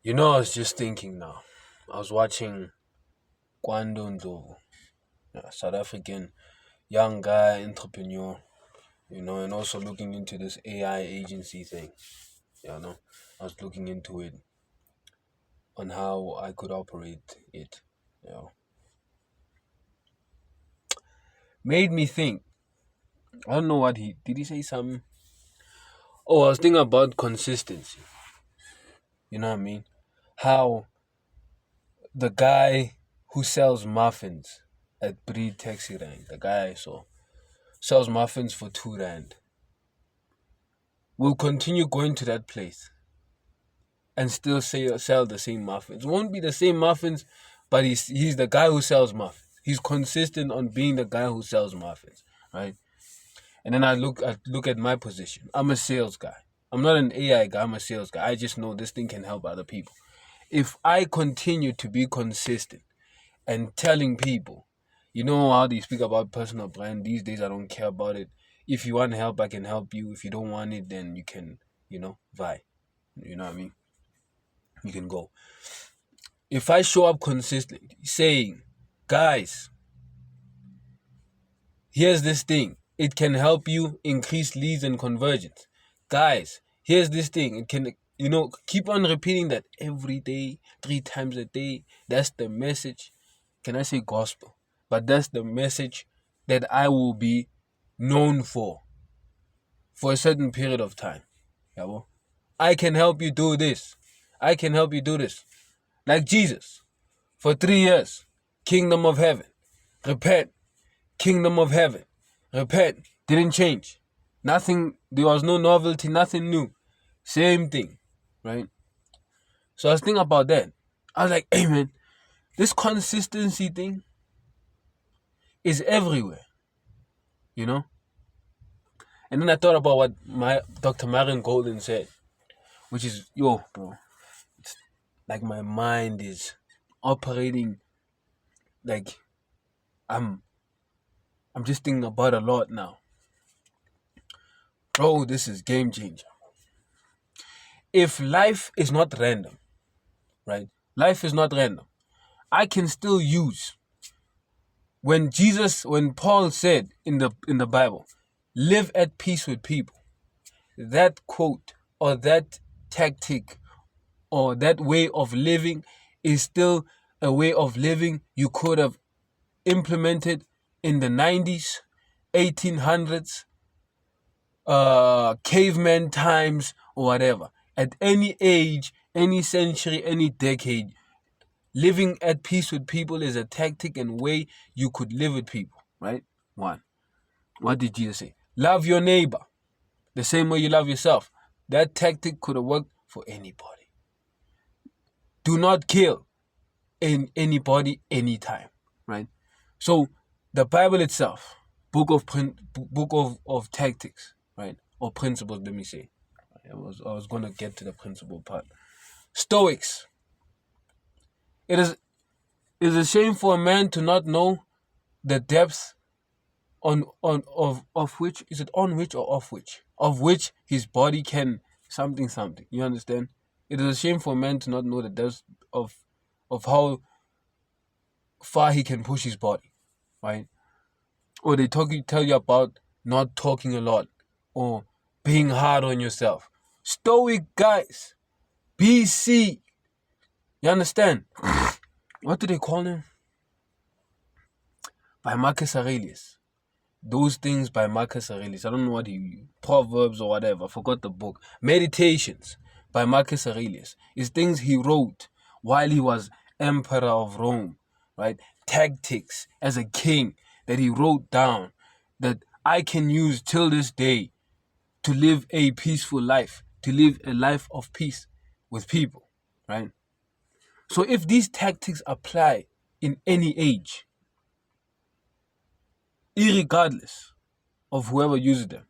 I was just thinking now. I was watching Kwando Ndlovu, a South African young guy, entrepreneur, and also looking into this AI agency thing. I was looking into it on how I could operate it. You know, made me think. I don't know what he did. He say something? Oh, I was thinking about consistency. You know what I mean? How the guy who sells muffins at Breed Taxi Rank, the guy I saw, sells muffins for 2 rand, will continue going to that place and still sell the same muffins. Won't be the same muffins, but he's the guy who sells muffins. He's consistent on being the guy who sells muffins, right? And then I look at my position. I'm a sales guy. I'm not an AI guy. I'm a sales guy. I just know this thing can help other people. If I continue to be consistent and telling people, you know how they speak about personal brand these days, I don't care about it. If you want help, I can help you. If you don't want it, then you can, buy. You know what I mean? You can go. If I show up consistently saying, guys, here's this thing. It can help you increase leads and conversions. Guys, here's this thing. It can, keep on repeating that every day, 3 times a day. That's the message. Can I say gospel? But that's the message that I will be known for a certain period of time. Yabo? I can help you do this. I can help you do this. Like Jesus. For 3 years, kingdom of heaven. Repent. Kingdom of heaven. Repent. Didn't change. Nothing, there was no novelty, nothing new. Same thing. Right? So I was thinking about that. I was like, hey man, this consistency thing is everywhere. You know? And then I thought about what my Dr. Marion Golden said, which is, yo, bro, it's like my mind is operating like I'm I'm just thinking about a lot now. Bro, this is game changer. If life is not random, right? Life is not random. I can still use when Paul said in the Bible, live at peace with people. That quote or that tactic or that way of living is still a way of living you could have implemented in the 90s, 1800s, caveman times, or whatever. At any age, any century, any decade, living at peace with people is a tactic and way you could live with people, right? One. What did Jesus say? Love your neighbor the same way you love yourself. That tactic could have worked for anybody. Do not kill anybody anytime, right? So the Bible itself, book of tactics, right? Or principles, let me say. I was gonna get to the principle part. Stoics. It is a shame for a man to not know the depth of which is it on which or of which his body can something. You understand? It is a shame for a man to not know the depth of how far he can push his body, right? Or they tell you about not talking a lot or being hard on yourself. Stoic guys, BC. You understand? What do they call him? By Marcus Aurelius. Those things by Marcus Aurelius. I don't know what Proverbs or whatever. I forgot the book. Meditations by Marcus Aurelius. It's things he wrote while he was emperor of Rome, right? Tactics as a king that he wrote down that I can use till this day to live a peaceful life, to live a life of peace with people, right? So if these tactics apply in any age, irregardless of whoever uses them,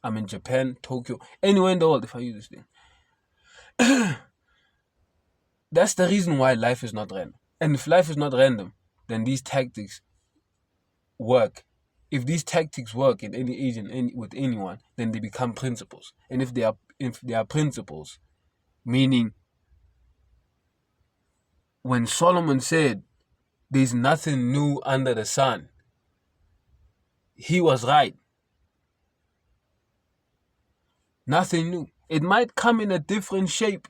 I'm in Japan, Tokyo, anywhere in the world if I use this thing. That's the reason why life is not random. And if life is not random, then these tactics work. If these tactics work in any age and with anyone, then they become principles. And if they are principles, meaning when Solomon said, there's nothing new under the sun, he was right. Nothing new. It might come in a different shape,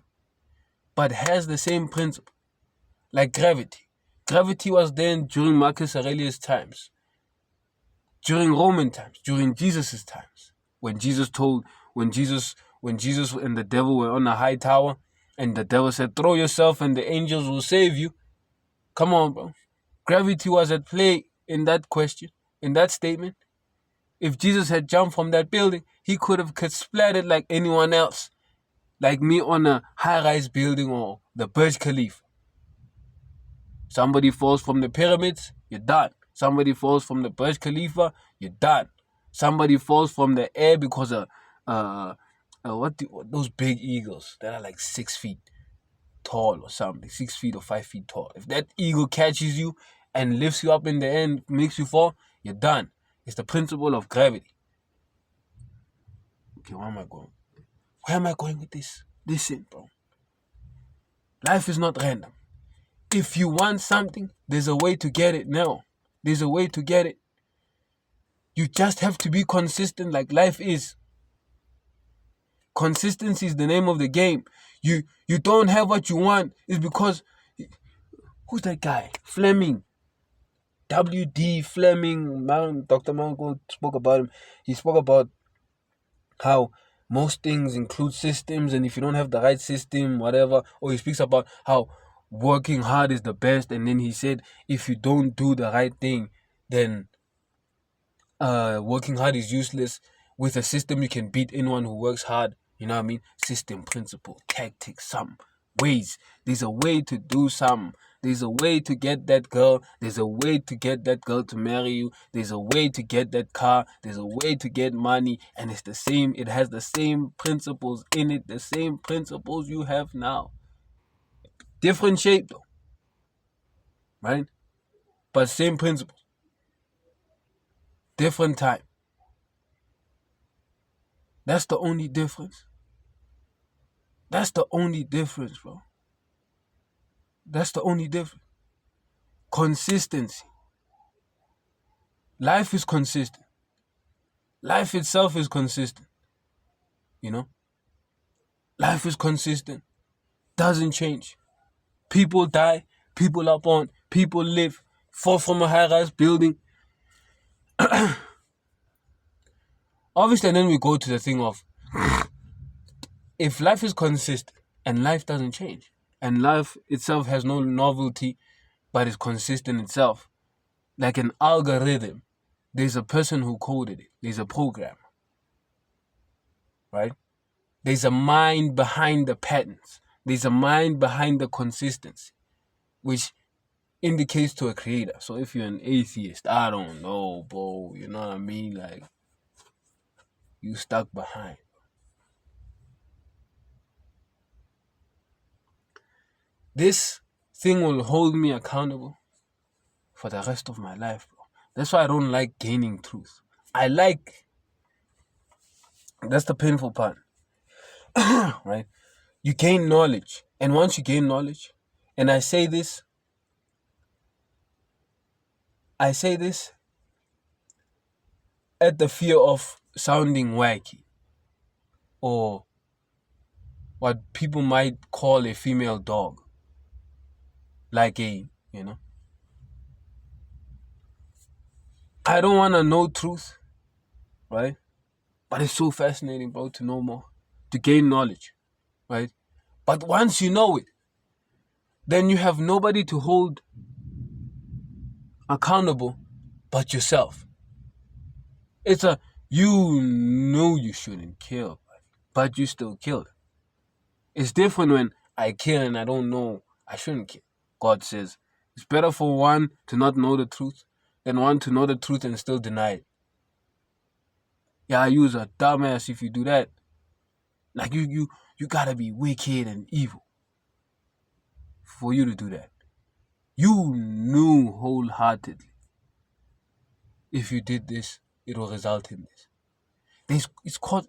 but has the same principle. Like gravity. Gravity was there during Marcus Aurelius' times, during Roman times, during Jesus' times. When Jesus and the devil were on a high tower, and the devil said, throw yourself and the angels will save you. Come on, bro. Gravity was at play in that question, in that statement. If Jesus had jumped from that building, he could have splattered like anyone else, like me on a high-rise building or the Burj Khalifa. Somebody falls from the pyramids, you're done. Somebody falls from the Burj Khalifa, you're done. Somebody falls from the air because of those big eagles that are like 6 feet tall or something, 6 feet or 5 feet tall. If that eagle catches you and lifts you up in the air and makes you fall, you're done. It's the principle of gravity. Okay, where am I going? Where am I going with this? Listen, bro. Life is not random. If you want something, there's a way to get it now. There's a way to get it. You just have to be consistent like life is. Consistency is the name of the game. You don't have what you want. It's because... Who's that guy? Fleming. W.D. Fleming. Dr. Mango spoke about him. He spoke about how most things include systems, and if you don't have the right system, whatever, or he speaks about how working hard is the best, and then he said if you don't do the right thing, then working hard is useless. With a system, you can beat anyone who works hard. You know what I mean? System, principle, tactics, some ways. There's a way to do something. There's a way to get that girl. There's a way to get that girl to marry you. There's a way to get that car. There's a way to get money. And it's the same. It has the same principles in it. The same principles you have now. Different shape though. Right? But same principles. Different time. That's the only difference. That's the only difference, bro. That's the only difference. Consistency. Life is consistent. Life itself is consistent. You know? Life is consistent. Doesn't change. People die. People are born. People live. Fall from a high-rise building. Obviously, and then we go to the thing of if life is consistent and life doesn't change, and life itself has no novelty, but is consistent itself, like an algorithm, there's a person who coded it. There's a programmer, right? There's a mind behind the patterns. There's a mind behind the consistency, which indicates to a creator. So if you're an atheist, I don't know, bro, you know what I mean? Like, you stuck behind. This thing will hold me accountable for the rest of my life, bro. That's why I don't like gaining truth. That's the painful part, right? You gain knowledge. And once you gain knowledge, and I say this at the fear of sounding wacky, or what people might call a female dog. Like I don't want to know truth, right? But it's so fascinating, bro, to know more, to gain knowledge, right? But once you know it, then you have nobody to hold accountable but yourself. It's you know you shouldn't kill, but you still killed. It's different when I kill and I don't know I shouldn't kill. God says it's better for one to not know the truth than one to know the truth and still deny it. Yeah, you was a dumbass if you do that. Like you gotta be wicked and evil for you to do that. You knew wholeheartedly if you did this, it will result in this. It's cause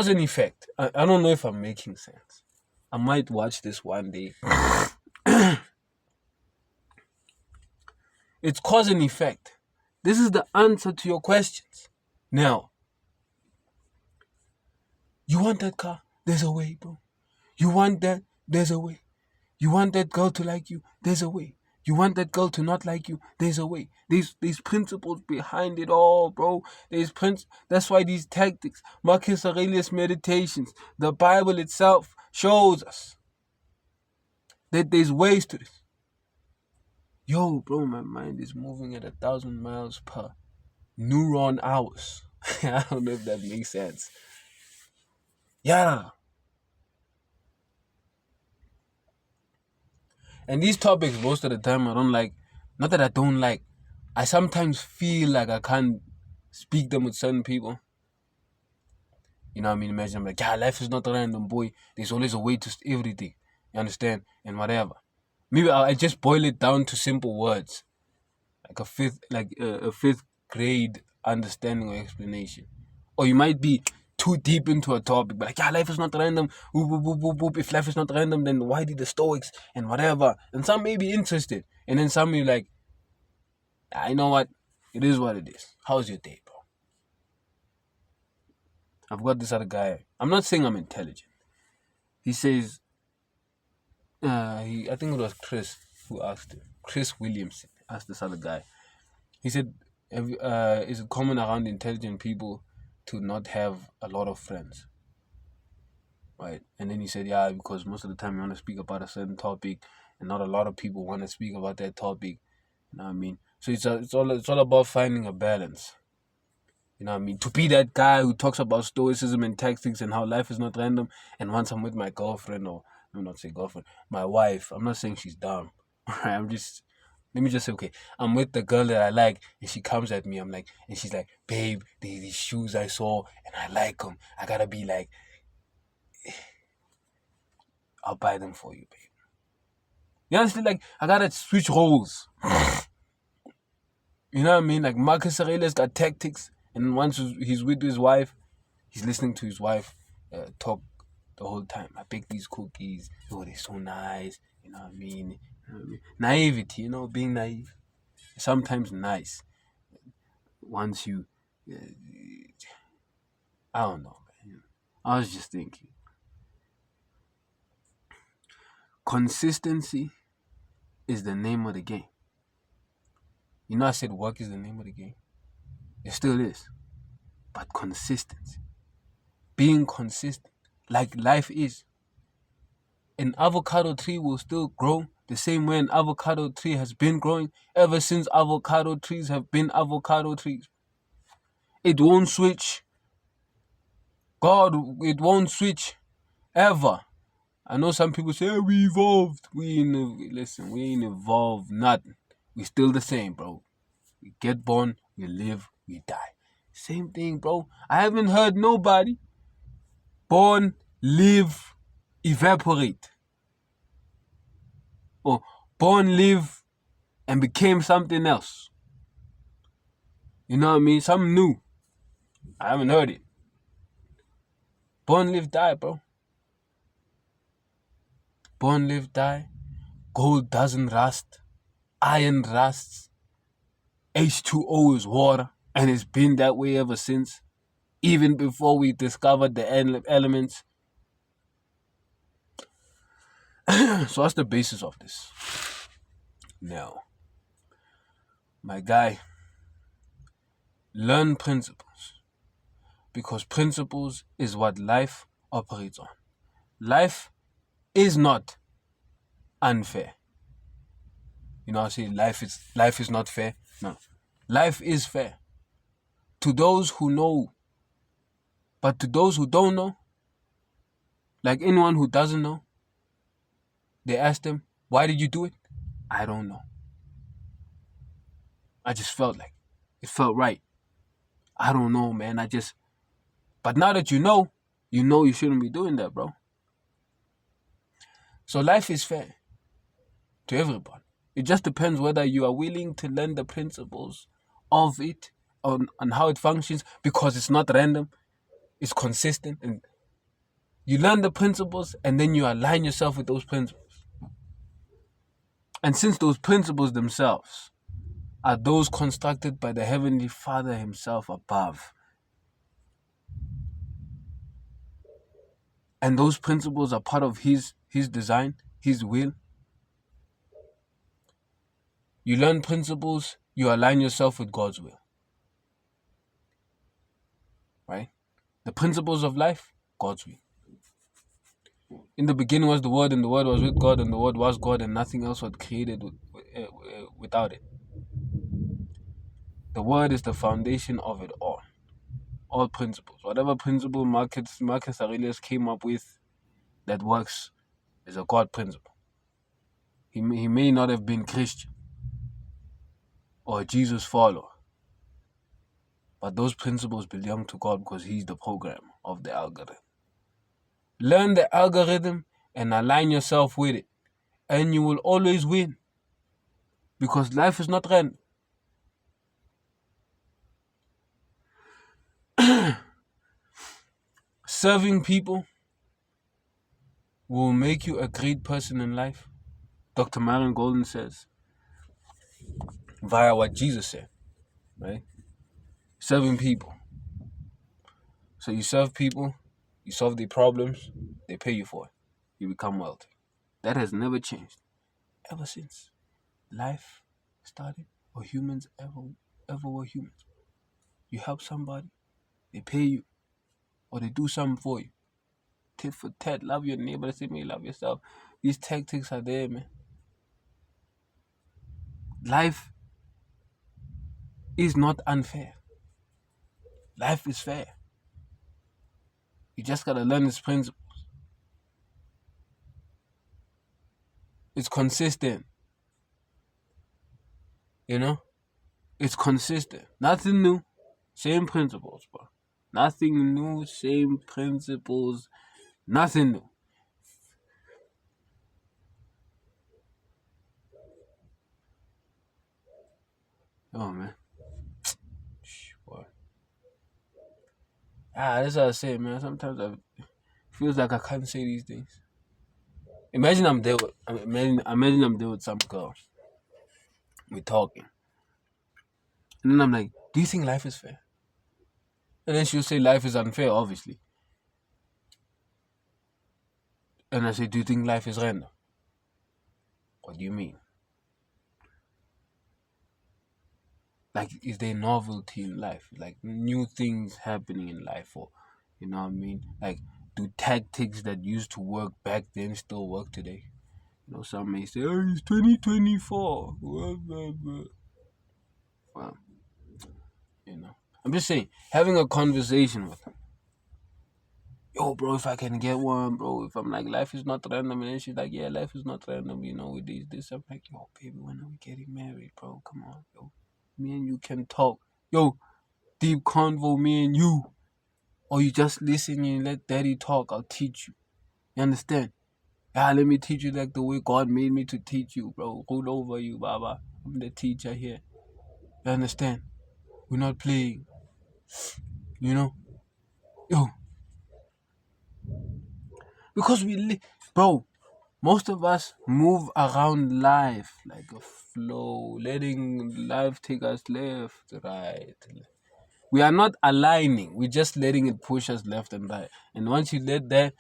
and effect. I don't know if I'm making sense. I might watch this one day It's cause and effect. This is the answer to your questions. Now, you want that car? There's a way, bro. You want that? There's a way. You want that girl to like you? There's a way. You want that girl to not like you? There's a way. These principles behind it all, bro. That's why these tactics, Marcus Aurelius meditations, the Bible itself shows us that there's ways to this. Yo, bro, my mind is moving at 1,000 miles per neuron hours. I don't know if that makes sense. Yeah. And these topics, most of the time, I don't like. Not that I don't like. I sometimes feel like I can't speak them with certain people. You know what I mean? Imagine I'm like, yeah, life is not random, boy. There's always a way to everything. You understand? And whatever. Maybe I just boil it down to simple words. Like a fifth grade understanding or explanation. Or you might be too deep into a topic, but like, yeah, life is not random. Whoop, whoop, whoop, whoop, whoop. If life is not random, then why did the Stoics and whatever? And some may be interested, and then some may be like, you know what? It is what it is. How's your day, bro? I've got this other guy. I'm not saying I'm intelligent. He says, I think it was Chris who asked him. Chris Williams asked this other guy. He said, is it common around intelligent people to not have a lot of friends? Right? And then he said, yeah, because most of the time you want to speak about a certain topic and not a lot of people want to speak about that topic. You know what I mean? So it's all about finding a balance. You know what I mean? To be that guy who talks about stoicism and tactics and how life is not random, and once I'm with my girlfriend, or let me not say girlfriend, my wife, I'm not saying she's dumb. Let me just say, okay, I'm with the girl that I like, and she comes at me, and she's like, babe, these shoes I saw, and I like them. I gotta be like, I'll buy them for you, babe. You understand? Like, I gotta switch roles. You know what I mean? Like, Marcus Aurelius got tactics, and once he's with his wife, he's listening to his wife talk the whole time. I baked these cookies. Oh, they're so nice. You know what I mean? Naivety, being naive. Sometimes nice. Once you... I don't know, man. I was just thinking. Consistency is the name of the game. You know I said work is the name of the game. It still is. But consistency. Being consistent. Like life is. An avocado tree will still grow the same way an avocado tree has been growing ever since avocado trees have been avocado trees. It won't switch. It won't switch. Ever. I know some people say, hey, we evolved. We ain't evolved nothing. We still the same, bro. We get born, we live, we die. Same thing, bro. I haven't heard nobody born, live, evaporate. Or born, live, and became something else. You know what I mean? Something new. I haven't heard it. Born, live, die, bro. Born, live, die. Gold doesn't rust. Iron rusts. H2O is water, and it's been that way ever since. Even before we discovered the elements. So what's the basis of this? Now, my guy, learn principles. Because principles is what life operates on. Life is not unfair. You know, I say life is not fair. No. Life is fair. To those who know. But to those who don't know, like anyone who doesn't know, they ask them, why did you do it? I don't know. I just felt like it felt right. I don't know, man. But now that you know you shouldn't be doing that, bro. So life is fair to everybody. It just depends whether you are willing to learn the principles of it on how it functions, because it's not random, it's consistent, and you learn the principles and then you align yourself with those principles. And since those principles themselves are those constructed by the Heavenly Father Himself above. And those principles are part of His design, His will. You learn principles, you align yourself with God's will. Right? The principles of life, God's will. In the beginning was the Word, and the Word was with God, and the Word was God, and nothing else was created without it. The Word is the foundation of it all. All principles. Whatever principle Marcus Aurelius came up with that works is a God principle. He may not have been Christian or a Jesus follower, but those principles belong to God because He's the programmer of the algorithm. Learn the algorithm and align yourself with it, and you will always win. Because life is not random. Serving people will make you a great person in life. Dr. Myron Golden says, via what Jesus said, right? Serving people. So you serve people, you solve their problems, they pay you for it. You become wealthy. That has never changed ever since life started or humans ever were humans. You help somebody, they pay you, or they do something for you. Tit for tat, love your neighbor the same way you love yourself. These tactics are there, man. Life is not unfair. Life is fair. You just gotta learn its principles. It's consistent. You know? It's consistent. Nothing new. Same principles, bro. Nothing new, same principles. Nothing new. Oh, man. Boy. That's what I say, man. Sometimes it feels like I can't say these things. Imagine I'm there with some girl. We're talking. And then I'm like, do you think life is fair? And then she'll say life is unfair, obviously. And I say, do you think life is random? What do you mean? Like, is there novelty in life? Like, new things happening in life? Or, you know what I mean? Like, do tactics that used to work back then still work today? You know, some may say, oh, it's 2024. Well, you know. I'm just saying, having a conversation with her. Yo, bro, if I can get one, bro, if I'm like, life is not random, and then she's like, yeah, life is not random, you know, with this. I'm like, yo, baby, when are we getting married, bro? Come on, yo. Me and you can talk. Yo, deep convo, me and you. Or you just listen and let daddy talk, I'll teach you. You understand? Yeah, let me teach you like the way God made me to teach you, bro. Rule over you, Baba. I'm the teacher here. You understand? We're not playing. You know? Yo. Because bro, most of us move around life like a flow, letting life take us left, right. We are not aligning. We're just letting it push us left and right. And once you let that,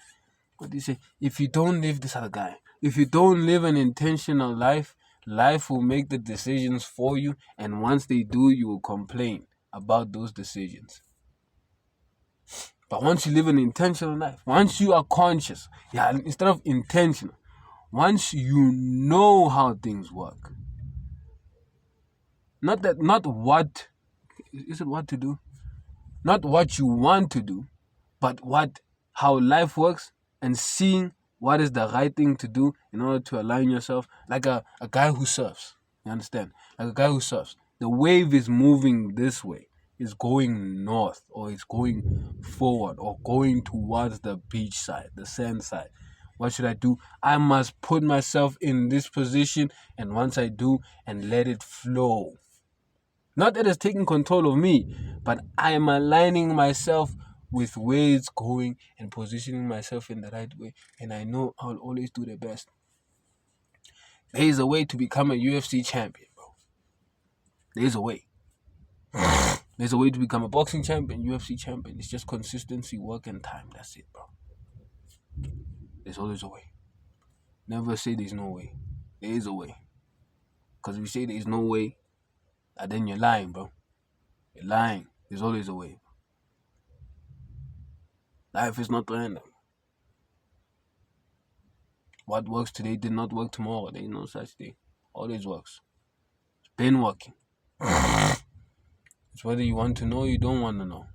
what do you say? If you don't live this other guy, if you don't live an intentional life, life will make the decisions for you. And once they do, you will complain about those decisions. But once you live an intentional life, once you are conscious, instead of intentional, once you know how things work, not what to do, not what you want to do, but how life works, and seeing what is the right thing to do in order to align yourself, like a guy who surfs. You understand? Like a guy who surfs. The wave is moving this way. It's going north, or it's going forward, or going towards the beach side, the sand side. What should I do? I must put myself in this position, and once I do, and let it flow. Not that it's taking control of me, but I am aligning myself with where it's going and positioning myself in the right way. And I know I'll always do the best. There is a way to become a UFC champion, bro. There's a way. There's a way to become a boxing champion, UFC champion. It's just consistency, work, and time. That's it, bro. There's always a way. Never say there's no way. There is a way. Because if you say there's no way, then you're lying, bro. You're lying. There's always a way. Life is not random. What works today did not work tomorrow. There is no such thing. Always works. It's been working. It's whether you want to know or you don't want to know.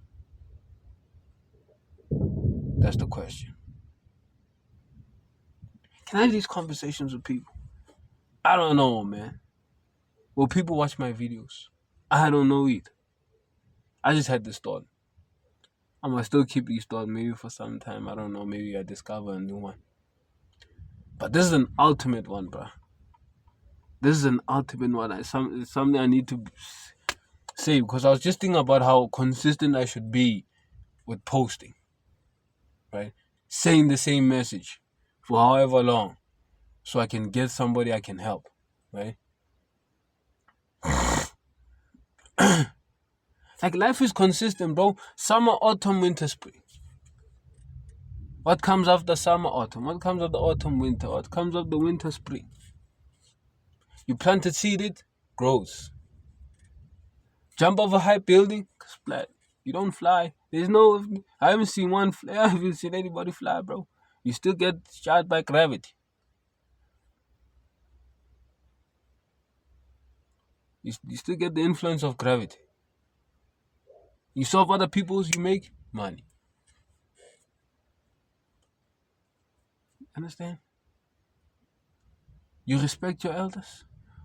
That's the question. Can I have these conversations with people? I don't know, man. Will people watch my videos? I don't know either. I just had this thought. I'm going to still keep these thoughts maybe for some time. I don't know. Maybe I discover a new one. But this is an ultimate one, bro. This is an ultimate one. It's something I need to say because I was just thinking about how consistent I should be with posting. Right? Saying the same message for however long so I can get somebody I can help. Right? Like life is consistent, bro. Summer, autumn, winter, spring. What comes after summer, autumn? What comes after autumn, winter? What comes after winter, spring? You plant a seed, it grows. Jump off a high building, splat. You don't fly. I haven't seen one fly. I haven't seen anybody fly, bro. You still get shot by gravity. You still get the influence of gravity. You solve other people's, you make money. Understand? You respect your elders.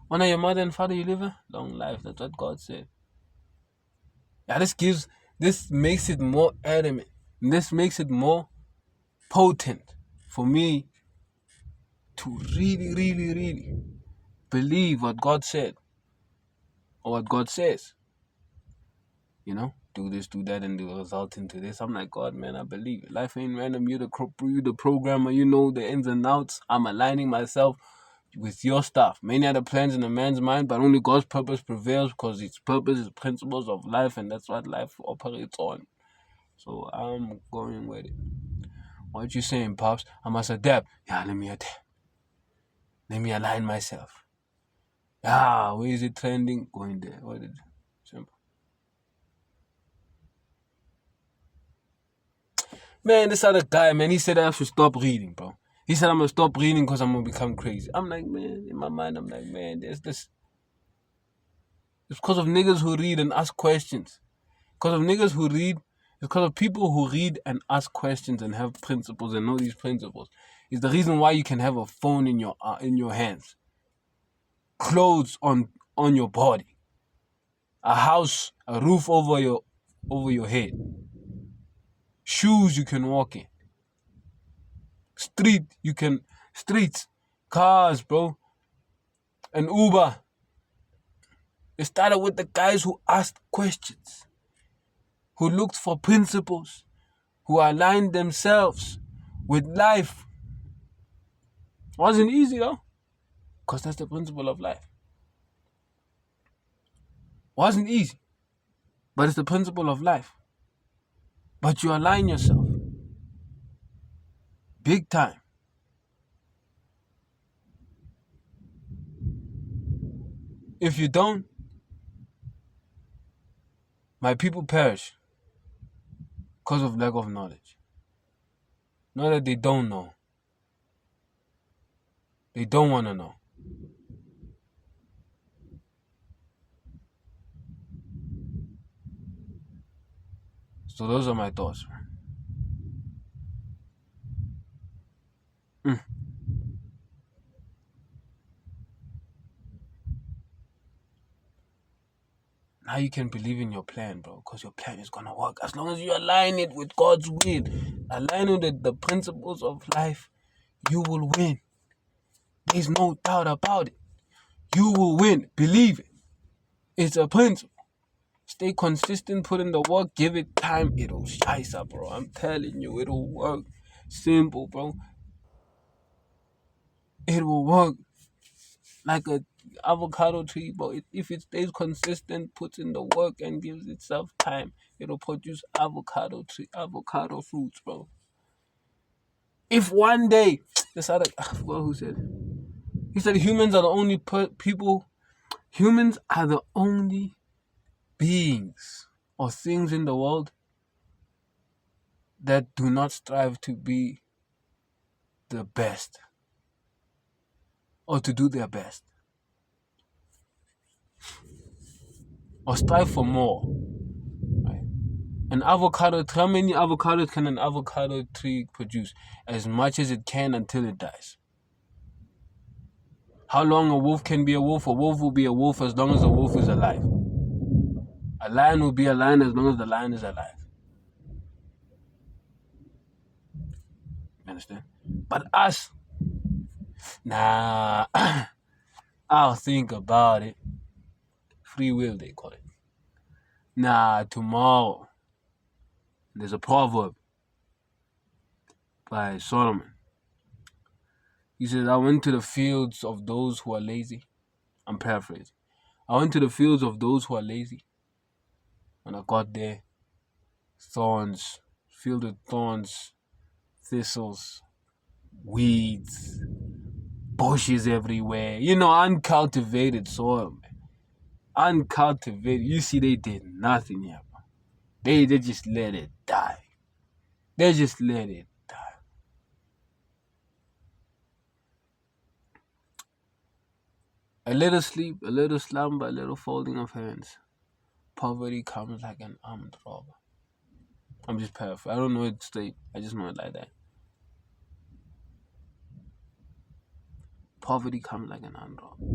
Honor your mother and father, you live a long life. That's what God said. Yeah, this makes it more adamant. This makes it more potent for me to really, really, really believe what God said or what God says. You know, do this, do that, and it will result into this. I'm like, God, man, I believe it. Life ain't random. You're the programmer. You know the ins and outs. I'm aligning myself with your stuff. Many other plans in a man's mind, but only God's purpose prevails because His purpose is principles of life, and that's what life operates on. So I'm going with it. What you saying, Pops? I must adapt. Yeah, let me adapt. Let me align myself. Yeah, where is it trending? Going there. What is it? Simple. Man, this other guy, man, he said I should stop reading, bro. He said I'm going to stop reading because I'm going to become crazy. I'm like, man, in my mind, I'm like, man, there's this. It's because of niggas who read and ask questions. Because of niggas who read. It's because of people who read and ask questions and have principles and know these principles. It's the reason why you can have a phone in your hands. Clothes on your body. A house, a roof over your head. Shoes you can walk in. Streets, cars, bro. And Uber. It started with the guys who asked questions, who looked for principles, who aligned themselves with life. It wasn't easy though, because that's the principle of life. It wasn't easy, but it's the principle of life. But you align yourself. Big time. If you don't, my people perish because of lack of knowledge. Not that they don't know. They don't want to know. So those are my thoughts. Now you can believe in your plan, bro, because your plan is going to work. As long as you align it with God's will, align it with the principles of life, you will win. There's no doubt about it. You will win. Believe it. It's a principle. Stay consistent, put in the work, give it time. It'll shice up, bro. I'm telling you, it'll work. Simple, bro. It will work like avocado tree, bro, if it stays consistent, puts in the work and gives itself time, it'll produce avocado fruits, bro. If one day, this other, well, who said? He said humans are the only humans are the only beings or things in the world that do not strive to be the best or to do their best or strive for more. Right? An avocado, how many avocados can an avocado tree produce? As much as it can until it dies. How long a wolf can be a wolf? A wolf will be a wolf as long as the wolf is alive. A lion will be a lion as long as the lion is alive. You understand? But us, nah, I'll think about it. Free will, they call it. Nah, tomorrow. There's a proverb by Solomon. He says, I went to the fields of those who are lazy. I'm paraphrasing. I went to the fields of those who are lazy. When I got there, thorns, filled with thorns, thistles, weeds, bushes everywhere. Uncultivated soil, man. Uncultivated. You see, they did nothing here, bro. They just let it die. They just let it die. A little sleep, a little slumber, a little folding of hands. Poverty comes like an armed robber. I'm just paraphrasing. I don't know it straight. I just know it like that. Poverty comes like an armed robber.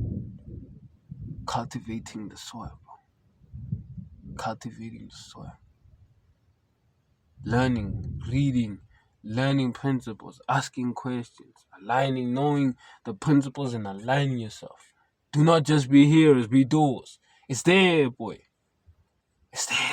Cultivating the soil, bro. Cultivating the soil. Learning, reading, learning principles, asking questions, aligning, knowing the principles and aligning yourself. Do not just be hearers, be doers. It's there, boy. It's there.